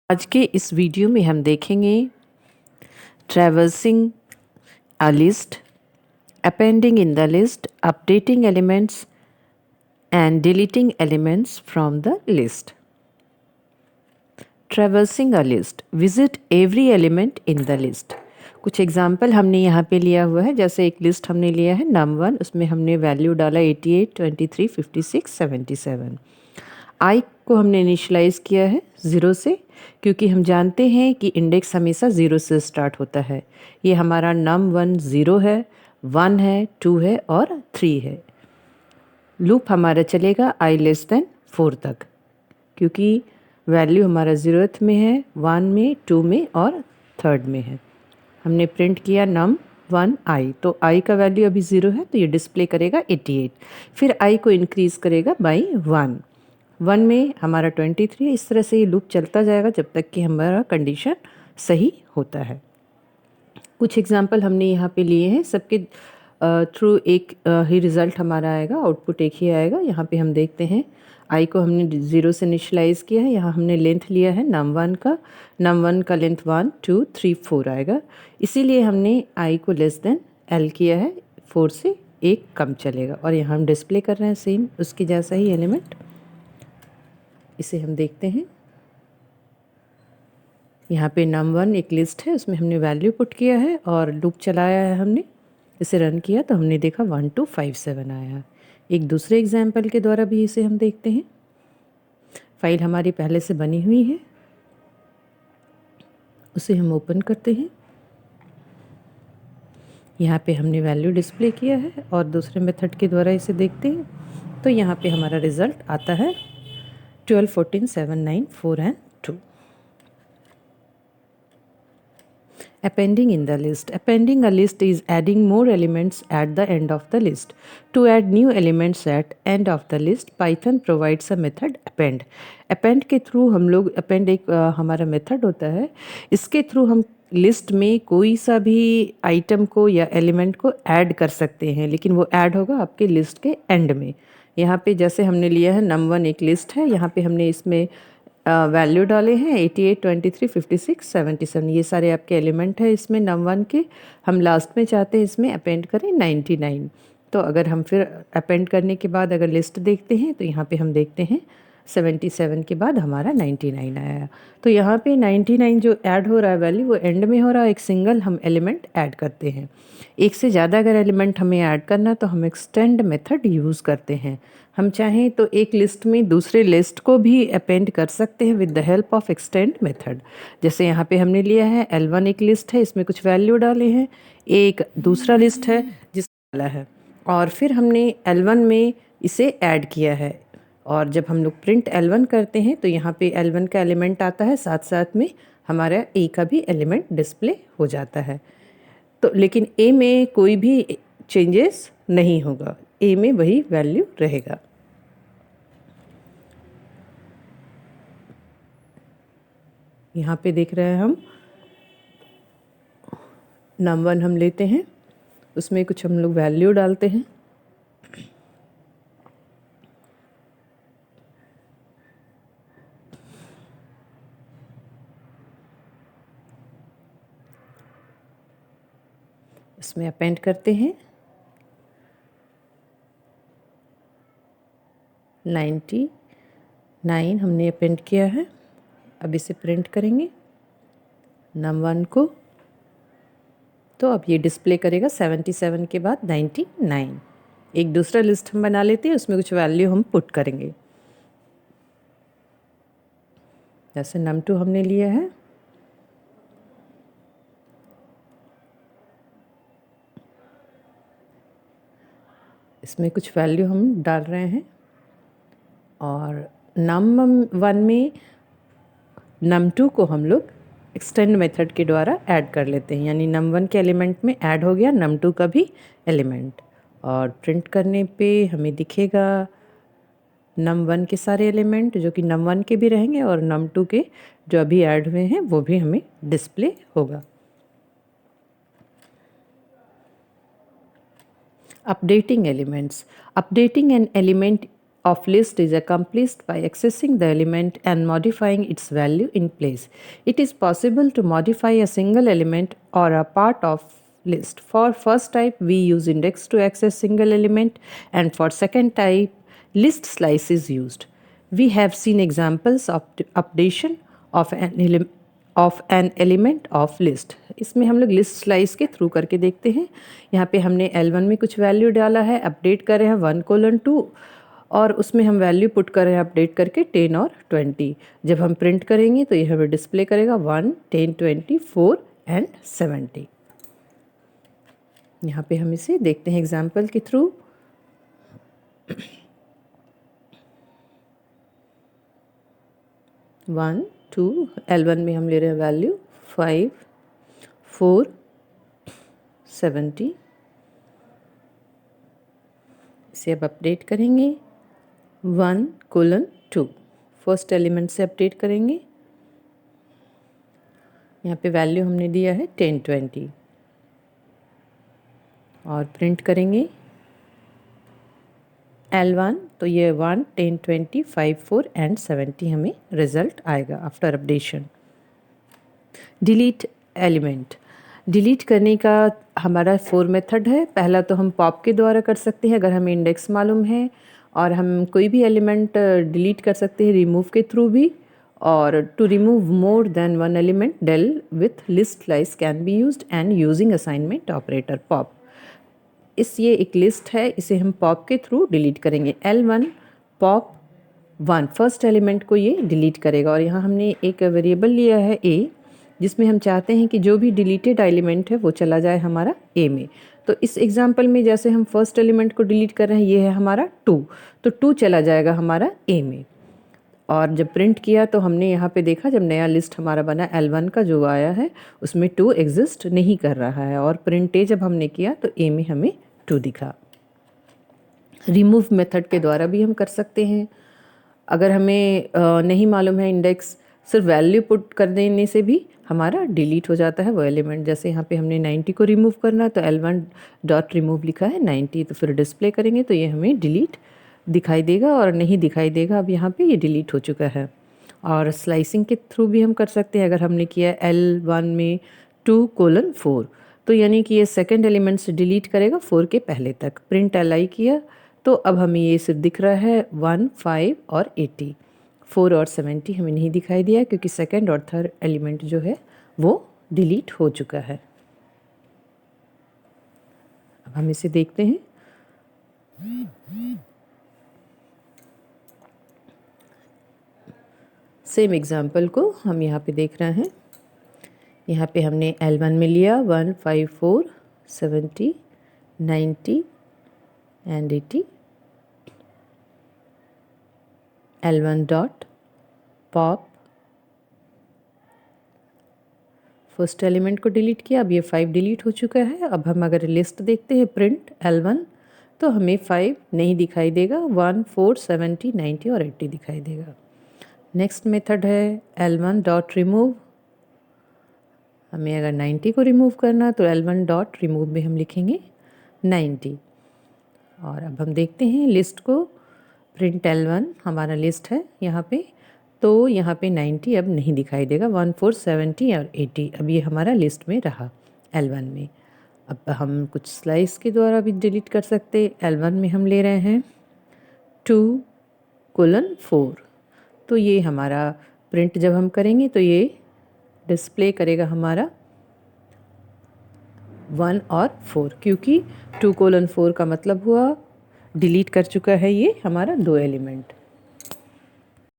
आज के इस वीडियो में हम देखेंगे traversing a list, appending in the list, updating elements and deleting elements from the list. Traversing a list, visit every element in the list. कुछ example हमने यहाँ पे लिया हुआ है। जैसे एक लिस्ट हमने लिया है num1, उसमें हमने वैल्यू डाला 88, 23, 56, 77। आई को हमने इनिशलाइज किया है 0 से, क्योंकि हम जानते हैं कि इंडेक्स हमेशा 0 से स्टार्ट होता है। ये हमारा num1 0 है, 1 है, 2 है और 3 है। लूप हमारा चलेगा i लेस देन 4 तक, क्योंकि वैल्यू हमारा 0th में है, 1 में, 2 में और 3rd में है। हमने प्रिंट किया num1 i, तो i का वैल्यू अभी 0 है तो ये डिस्प्ले करेगा 88। फिर i को इंक्रीज़ करेगा बाई 1, 1 में हमारा 23। इस तरह से ये लूप चलता जाएगा जब तक कि हमारा कंडीशन सही होता है। कुछ एग्जांपल हमने यहाँ पे लिए हैं, सबके थ्रू एक ही रिज़ल्ट हमारा आएगा, आउटपुट एक ही आएगा। यहाँ पे हम देखते हैं आई को हमने 0 से इनिशलाइज़ किया है। यहाँ हमने लेंथ लिया है num1 का लेंथ 1, 2, 3, 4 आएगा। इसीलिए हमने आई को लेस देन एल किया है, 4 से 1 कम चलेगा। और यहाँ हम डिस्प्ले कर रहे हैं सेम उसके जैसा ही एलिमेंट। इसे हम देखते हैं। यहाँ पे num1 एक लिस्ट है, उसमें हमने वैल्यू पुट किया है और लूप चलाया है हमने। इसे रन किया तो हमने देखा 1, 2, 5, 7 आया। एक दूसरे एग्जाम्पल के द्वारा भी इसे हम देखते हैं। फाइल हमारी पहले से बनी हुई है, उसे हम ओपन करते हैं। यहाँ पे हमने वैल्यू डिस्प्ले किया है और दूसरे मेथड के द्वारा इसे देखते हैं तो यहाँ पे हमारा रिज़ल्ट आता है 12, 14, 7, 9, 4 and 2। Appending in the list. Appending a list is adding more elements at the end of the list. To add new elements at end of the list, Python provides a method append. Append के through हम लोग append एक हमारा method होता है। इसके through हम list में कोई सा भी आइटम को या एलिमेंट को ऐड कर सकते हैं, लेकिन वो ऐड होगा आपके लिस्ट के एंड में। यहाँ पे जैसे हमने लिया है num1 एक लिस्ट है, यहाँ पे हमने इसमें वैल्यू डाले हैं 88, 23, 56, 77। ये सारे आपके एलिमेंट है इसमें num1 के। हम लास्ट में चाहते हैं इसमें अपेंड करें 99। तो अगर हम फिर अपेंड करने के बाद अगर लिस्ट देखते हैं तो यहाँ पे हम देखते हैं 77 के बाद हमारा 99 आया। तो यहाँ पे 99 जो ऐड हो रहा है वैल्यू, वो एंड में हो रहा है। एक सिंगल हम एलिमेंट ऐड करते हैं। एक से ज़्यादा अगर एलिमेंट हमें ऐड करना तो हम एक्सटेंड मेथड यूज़ करते हैं। हम चाहें तो एक लिस्ट में दूसरे लिस्ट को भी अपेंड कर सकते हैं with the help of extend method. जैसे यहाँ पे हमने लिया है L1 एक लिस्ट है, इसमें कुछ वैल्यू डाले हैं। एक दूसरा लिस्ट है जिसमें डाला है, और फिर हमने L1 में इसे ऐड किया है। और जब हम लोग प्रिंट L1 करते हैं तो यहाँ पे L1 का एलिमेंट आता है, साथ साथ में हमारा A का भी एलिमेंट डिस्प्ले हो जाता है। तो लेकिन A में कोई भी चेंजेस नहीं होगा, A में वही वैल्यू रहेगा। यहाँ पे देख रहे हैं हम num1 हम लेते हैं, उसमें कुछ हम लोग वैल्यू डालते हैं। इसमें अपेंड करते हैं 99 हमने अपेंड किया है। अब इसे प्रिंट करेंगे num1 को, तो अब ये डिस्प्ले करेगा 77 के बाद 99। एक दूसरा लिस्ट हम बना लेते हैं, उसमें कुछ वैल्यू हम पुट करेंगे। जैसे num2 हमने लिया है, इसमें कुछ वैल्यू हम डाल रहे हैं। और num1 में num2 को हम लोग एक्सटेंड मेथड के द्वारा ऐड कर लेते हैं, यानी num1 के एलिमेंट में ऐड हो गया num2 का भी एलिमेंट। और प्रिंट करने पे हमें दिखेगा num1 के सारे एलिमेंट जो कि num1 के भी रहेंगे, और num2 के जो अभी ऐड हुए हैं वो भी हमें डिस्प्ले होगा। Updating elements. Updating an element of list is accomplished by accessing the element and modifying its value in place. It is possible to modify a single element or a part of list. For first type, we use index to access single element, and for second type, list slice is used. We have seen examples of updation of an element of list. इसमें हम लोग list slice के through करके देखते हैं. यहाँ पे हमने L1 में कुछ वैल्यू डाला है, अपडेट कर रहे हैं 1:2 और उसमें हम वैल्यू पुट कर रहे हैं अपडेट करके 10 और 20. जब हम प्रिंट करेंगे तो ये हमें डिस्प्ले करेगा 1, 10, 20, 4 एंड 70. यहाँ पे हम इसे देखते हैं एग्जाम्पल के थ्रू. वन टू L1 में हम ले रहे हैं वैल्यू 5, 4, 70. इसे अब अपडेट करेंगे 1:2. फर्स्ट एलिमेंट से अपडेट करेंगे. यहाँ पे वैल्यू हमने दिया है 10, 20 और प्रिंट करेंगे L1. तो ये 1, 10, 20, 5, 4 एंड 70 हमें रिजल्ट आएगा after updation. Delete element. Delete करने का हमारा 4 मेथड है. पहला तो हम पॉप के द्वारा कर सकते हैं अगर हमें इंडेक्स मालूम है, और हम कोई भी एलिमेंट डिलीट कर सकते हैं रिमूव के थ्रू भी. और to remove more than one element, del with list slice can be used and using assignment operator pop. ये एक लिस्ट है, इसे हम पॉप के थ्रू डिलीट करेंगे. L1 पॉप 1 फर्स्ट एलिमेंट को ये डिलीट करेगा. और यहाँ हमने एक वेरिएबल लिया है a, जिसमें हम चाहते हैं कि जो भी डिलीटेड एलिमेंट है वो चला जाए हमारा a में. तो इस एग्जांपल में जैसे हम फर्स्ट एलिमेंट को डिलीट कर रहे हैं, ये है हमारा 2, तो 2 चला जाएगा हमारा a में. और जब प्रिंट किया तो हमने यहाँ पे देखा, जब नया लिस्ट हमारा बना L1 का जो आया है उसमें 2 एग्जिस्ट नहीं कर रहा है, और प्रिंट जब हमने किया तो a में हमें 2 दिखा. रिमूव मेथड के द्वारा भी हम कर सकते हैं. अगर हमें नहीं मालूम है इंडेक्स, सिर्फ वैल्यू पुट कर देने से भी हमारा डिलीट हो जाता है वो एलिमेंट. जैसे यहाँ पे हमने 90 को रिमूव करना, तो L1 डॉट रिमूव लिखा है 90, तो फिर डिस्प्ले करेंगे तो ये हमें डिलीट दिखाई देगा, और नहीं दिखाई देगा अब यहाँ पे ये डिलीट हो चुका है. और स्लाइसिंग के थ्रू भी हम कर सकते हैं. अगर हमने किया L1 में 2:4, तो यानी कि ये सेकंड एलिमेंट से डिलीट करेगा 4 के पहले तक. प्रिंट LI किया तो अब हमें ये सिर्फ दिख रहा है 1, 5 और 80. 4 और 70 हमें नहीं दिखाई दिया क्योंकि सेकंड और थर्ड एलिमेंट जो है वो डिलीट हो चुका है. अब हम इसे देखते हैं. सेम एग्जाम्पल को हम यहाँ पे देख रहे हैं. यहाँ पे हमने L1 में लिया 1, 5, 4, 70, 90 and 80. L1 dot pop first element को डिलीट किया. अब ये 5 डिलीट हो चुका है. अब हम अगर लिस्ट देखते हैं प्रिंट L1, तो हमें 5 नहीं दिखाई देगा, 1, 4, 70, 90 और 80 दिखाई देगा. नेक्स्ट मेथड है L1 डॉट रिमूव. हमें अगर 90 को रिमूव करना तो L1 डॉट रिमूव में हम लिखेंगे 90. और अब हम देखते हैं लिस्ट को. प्रिंट L1 हमारा लिस्ट है यहाँ पे, तो यहाँ पे 90 अब नहीं दिखाई देगा, 1, 4, 70 और 80 अब ये हमारा लिस्ट में रहा L1 में. अब हम कुछ स्लाइस के द्वारा भी डिलीट कर सकते. L1 में हम ले रहे हैं 2:4, तो ये हमारा प्रिंट जब हम करेंगे तो ये डिस्प्ले करेगा हमारा 1 और 4, क्योंकि 2:4 का मतलब हुआ डिलीट कर चुका है ये हमारा 2 एलिमेंट.